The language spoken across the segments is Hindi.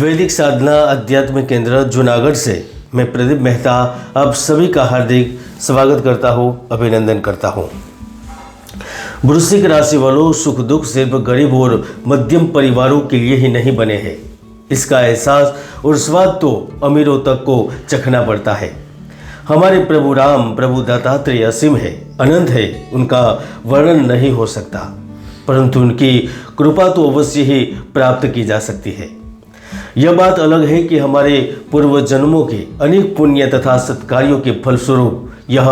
वैदिक साधना अध्यात्म केंद्र जूनागढ़ से मैं प्रदीप मेहता आप सभी का हार्दिक स्वागत करता हूँ, अभिनंदन करता हूँ। वृश्चिक राशि वालों, सुख दुख सिर्फ गरीब और मध्यम परिवारों के लिए ही नहीं बने हैं। इसका एहसास और स्वाद तो अमीरों तक को चखना पड़ता है। हमारे प्रभु राम, प्रभु दत्तात्रेय असीम है, अनंत है, उनका वर्णन नहीं हो सकता, परंतु उनकी कृपा तो अवश्य ही प्राप्त की जा सकती है। यह बात अलग है कि हमारे पूर्व जन्मों के अनेक पुण्य तथा सत्कार्यों के फलस्वरूप यह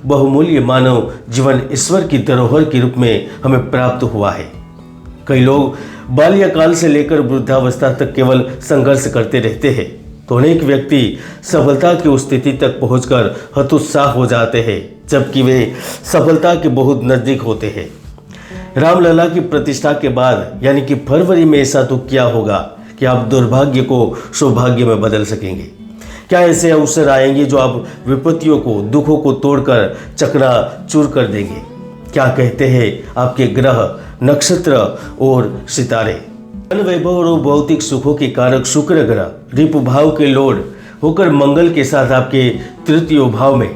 बहुमूल्य मानव जीवन ईश्वर की धरोहर के रूप में हमें प्राप्त हुआ है। कई लोग बाल्यकाल से लेकर वृद्धावस्था तक केवल संघर्ष करते रहते हैं, तो अनेक व्यक्ति सफलता की उस स्थिति तक पहुंचकर हतोत्साह हो जाते हैं, जबकि वे सफलता के बहुत नजदीक होते हैं। रामलला की प्रतिष्ठा के बाद यानी कि फरवरी में ऐसा तो क्या होगा कि आप दुर्भाग्य को सौभाग्य में बदल सकेंगे? क्या ऐसे अवसर आएंगे जो आप विपत्तियों को, दुखों को तोड़कर चकनाचूर कर देंगे? क्या कहते हैं आपके ग्रह, नक्षत्र और सितारे? धन वैभव और भौतिक सुखों के कारक शुक्र ग्रह रिपु भाव के लॉर्ड होकर मंगल के साथ आपके तृतीय भाव में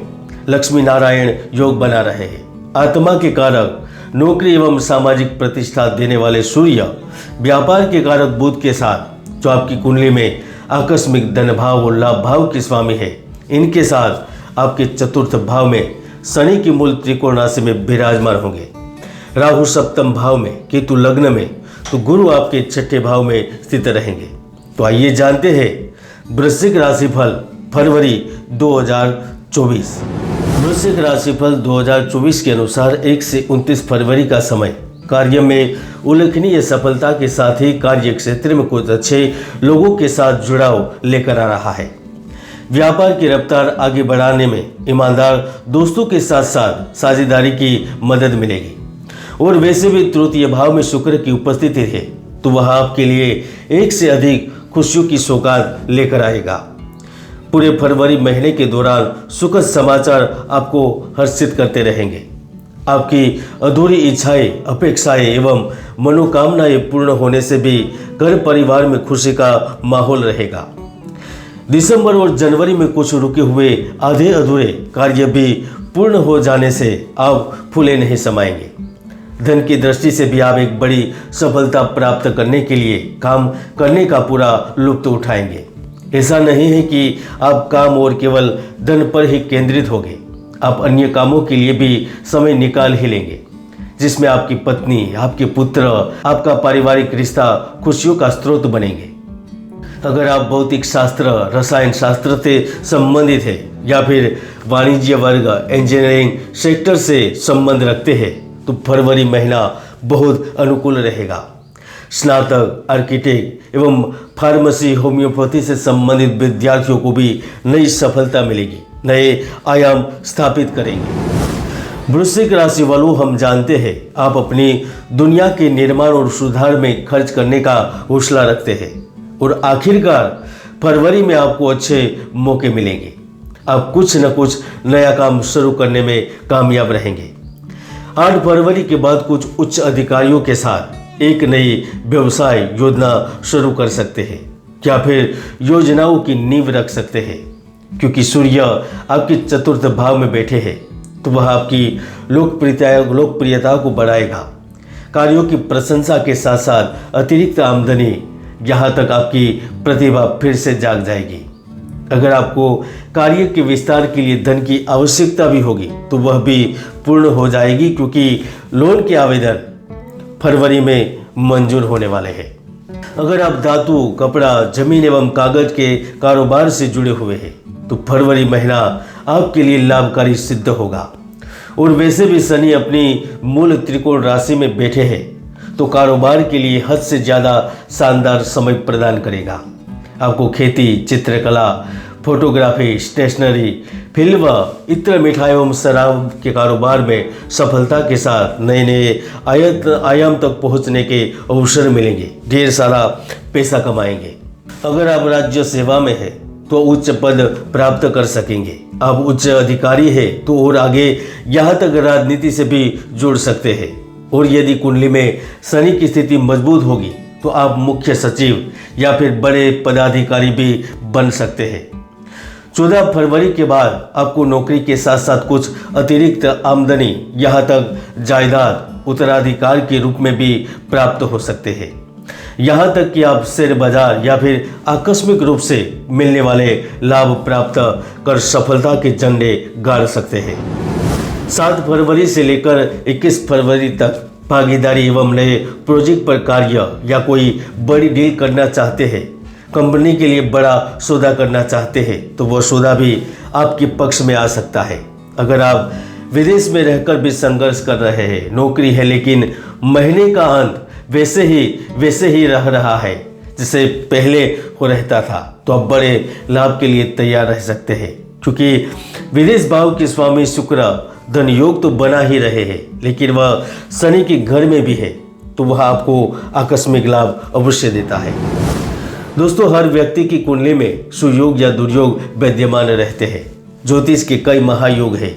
लक्ष्मी नारायण योग बना रहे हैं। आत्मा के कारक नौकरी एवं सामाजिक प्रतिष्ठा देने वाले सूर्य व्यापार के कारक बुध के साथ जो आपकी कुंडली में आकस्मिक धन भाव और लाभ भाव के स्वामी है, इनके साथ आपके चतुर्थ भाव में शनि की मूल त्रिकोण राशि में विराजमान होंगे। राहु सप्तम भाव में, केतु लग्न में, तो गुरु आपके छठे भाव में स्थित रहेंगे। तो आइए जानते हैं वृश्चिक राशिफल फरवरी 2024। वृश्चिक राशिफल 2024 के अनुसार 1 से 29 फरवरी का समय कार्य में उल्लेखनीय सफलता के साथ ही कार्य क्षेत्र में कुछ अच्छे लोगों के साथ जुड़ाव लेकर आ रहा है। व्यापार की रफ्तार आगे बढ़ाने में ईमानदार दोस्तों के साथ साथ साझेदारी की मदद मिलेगी। और वैसे भी तृतीय भाव में शुक्र की उपस्थिति है, तो वह आपके लिए एक से अधिक खुशियों की सौगात लेकर आएगा। पूरे फरवरी महीने के दौरान सुखद समाचार आपको हर्षित करते रहेंगे। आपकी अधूरी इच्छाएं, अपेक्षाएं एवं मनोकामनाएं पूर्ण होने से भी घर परिवार में खुशी का माहौल रहेगा। दिसंबर और जनवरी में कुछ रुके हुए आधे अधूरे कार्य भी पूर्ण हो जाने से आप फूले नहीं समाएंगे। धन की दृष्टि से भी आप एक बड़ी सफलता प्राप्त करने के लिए काम करने का पूरा लुत्फ उठाएंगे। ऐसा नहीं है कि आप काम और केवल धन पर ही केंद्रित होंगे, आप अन्य कामों के लिए भी समय निकाल ही लेंगे, जिसमें आपकी पत्नी, आपके पुत्र, आपका पारिवारिक रिश्ता खुशियों का स्रोत बनेंगे। अगर आप भौतिक शास्त्र, रसायन शास्त्र से संबंधित है या फिर वाणिज्य वर्ग, इंजीनियरिंग सेक्टर से संबंध रखते हैं, तो फरवरी महीना बहुत अनुकूल रहेगा। स्नातक, आर्किटेक्ट एवं फार्मेसी, होम्योपैथी से संबंधित विद्यार्थियों को भी नई सफलता मिलेगी, नए आयाम स्थापित करेंगे। वृश्चिक राशि वालों, हम जानते हैं आप अपनी दुनिया के निर्माण और सुधार में खर्च करने का हौसला रखते हैं और आखिरकार फरवरी में आपको अच्छे मौके मिलेंगे। आप कुछ न कुछ नया काम शुरू करने में कामयाब रहेंगे। 8 फरवरी के बाद कुछ उच्च अधिकारियों के साथ एक नई व्यवसाय योजना शुरू कर सकते हैं या फिर योजनाओं की नींव रख सकते हैं। क्योंकि सूर्य आपके चतुर्थ भाव में बैठे हैं, तो वह आपकी लोकप्रियता को बढ़ाएगा। कार्यों की प्रशंसा के साथ साथ अतिरिक्त आमदनी, यहाँ तक आपकी प्रतिभा फिर से जाग जाएगी। अगर आपको कार्य के विस्तार के लिए धन की आवश्यकता भी होगी, तो वह भी पूर्ण हो जाएगी, क्योंकि लोन के आवेदन फरवरी में मंजूर होने वाले हैं। अगर आप धातु, कपड़ा, जमीन एवं कागज के कारोबार से जुड़े हुए हैं, तो फरवरी महीना आपके लिए लाभकारी सिद्ध होगा। और वैसे भी शनि अपनी मूल त्रिकोण राशि में बैठे हैं, तो कारोबार के लिए हद से ज़्यादा शानदार समय प्रदान करेगा। आपको खेती, चित्रकला, फोटोग्राफी, स्टेशनरी, फिल्म, इत्र, मिठाई एवं शराब के कारोबार में सफलता के साथ नए नए आयाम तक पहुंचने के अवसर मिलेंगे। ढेर सारा पैसा कमाएंगे। अगर आप राज्य सेवा में हैं, तो उच्च पद प्राप्त कर सकेंगे। आप उच्च अधिकारी है, तो और आगे यहाँ तक राजनीति से भी जुड़ सकते हैं। और यदि कुंडली में शनि की स्थिति मजबूत होगी, तो आप मुख्य सचिव या फिर बड़े पदाधिकारी भी बन सकते हैं। 14 फरवरी के बाद आपको नौकरी के साथ साथ कुछ अतिरिक्त आमदनी, यहाँ तक जायदाद उत्तराधिकार के रूप में भी प्राप्त हो सकते हैं। यहाँ तक कि आप शेयर बाजार या फिर आकस्मिक रूप से मिलने वाले लाभ प्राप्त कर सफलता के झंडे गाड़ सकते हैं। 7 फरवरी से लेकर 21 फरवरी तक भागीदारी एवं नए प्रोजेक्ट पर कार्य या कोई बड़ी डील करना चाहते हैं, कंपनी के लिए बड़ा सौदा करना चाहते हैं, तो वह सौदा भी आपके पक्ष में आ सकता है। अगर आप विदेश में रहकर भी संघर्ष कर रहे हैं, नौकरी है लेकिन महीने का अंत वैसे ही रह रहा है जैसे पहले हो रहता था, तो आप बड़े लाभ के लिए तैयार रह सकते हैं। क्योंकि विदेश भाव के स्वामी शुक्र धन योग तो बना ही रहे हैं, लेकिन वह शनि के घर में भी है, तो वह आपको आकस्मिक लाभ अवश्य देता है। दोस्तों, हर व्यक्ति की कुंडली में सुयोग या दुर्योग विद्यमान रहते हैं। ज्योतिष के कई महायोग हैं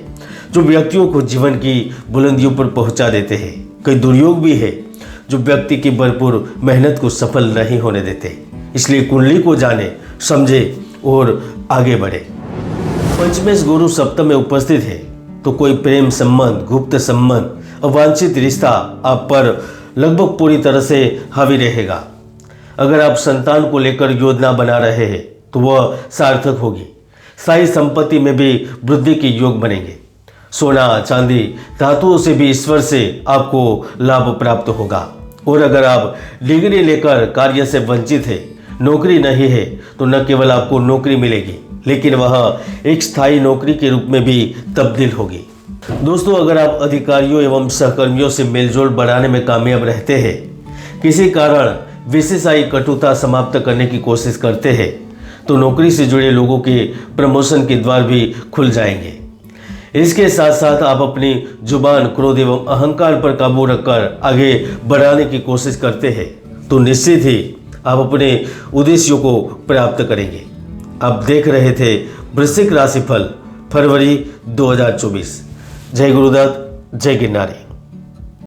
जो व्यक्तियों को जीवन की बुलंदियों पर पहुंचा देते हैं। कई दुर्योग भी है जो व्यक्ति की भरपूर मेहनत को सफल नहीं होने देते। इसलिए कुंडली को जाने, समझे और आगे बढ़े। पंचमेश गुरु सप्तम में उपस्थित है, तो कोई प्रेम संबंध, गुप्त संबंध, अवांछित रिश्ता आप पर लगभग पूरी तरह से हावी रहेगा। अगर आप संतान को लेकर योजना बना रहे हैं तो वह सार्थक होगी। स्थायी संपत्ति में भी वृद्धि के योग बनेंगे। सोना, चांदी, धातुओं से भी ईश्वर से आपको लाभ प्राप्त होगा। और अगर आप डिग्री लेकर कार्य से वंचित है, नौकरी नहीं है, तो न केवल आपको नौकरी मिलेगी, लेकिन वह एक स्थायी नौकरी के रूप में भी तब्दील होगी। दोस्तों, अगर आप अधिकारियों एवं सहकर्मियों से मेलजोल बढ़ाने में कामयाब रहते हैं, किसी कारण विशेषायी कटुता समाप्त करने की कोशिश करते हैं, तो नौकरी से जुड़े लोगों के प्रमोशन के द्वार भी खुल जाएंगे। इसके साथ साथ आप अपनी जुबान, क्रोध एवं अहंकार पर काबू रखकर आगे बढ़ाने की कोशिश करते हैं, तो निश्चित ही आप अपने उद्देश्यों को प्राप्त करेंगे। आप देख रहे थे वृश्चिक राशिफल फरवरी 2024। जय गुरुदत्त, जय गिरनारी।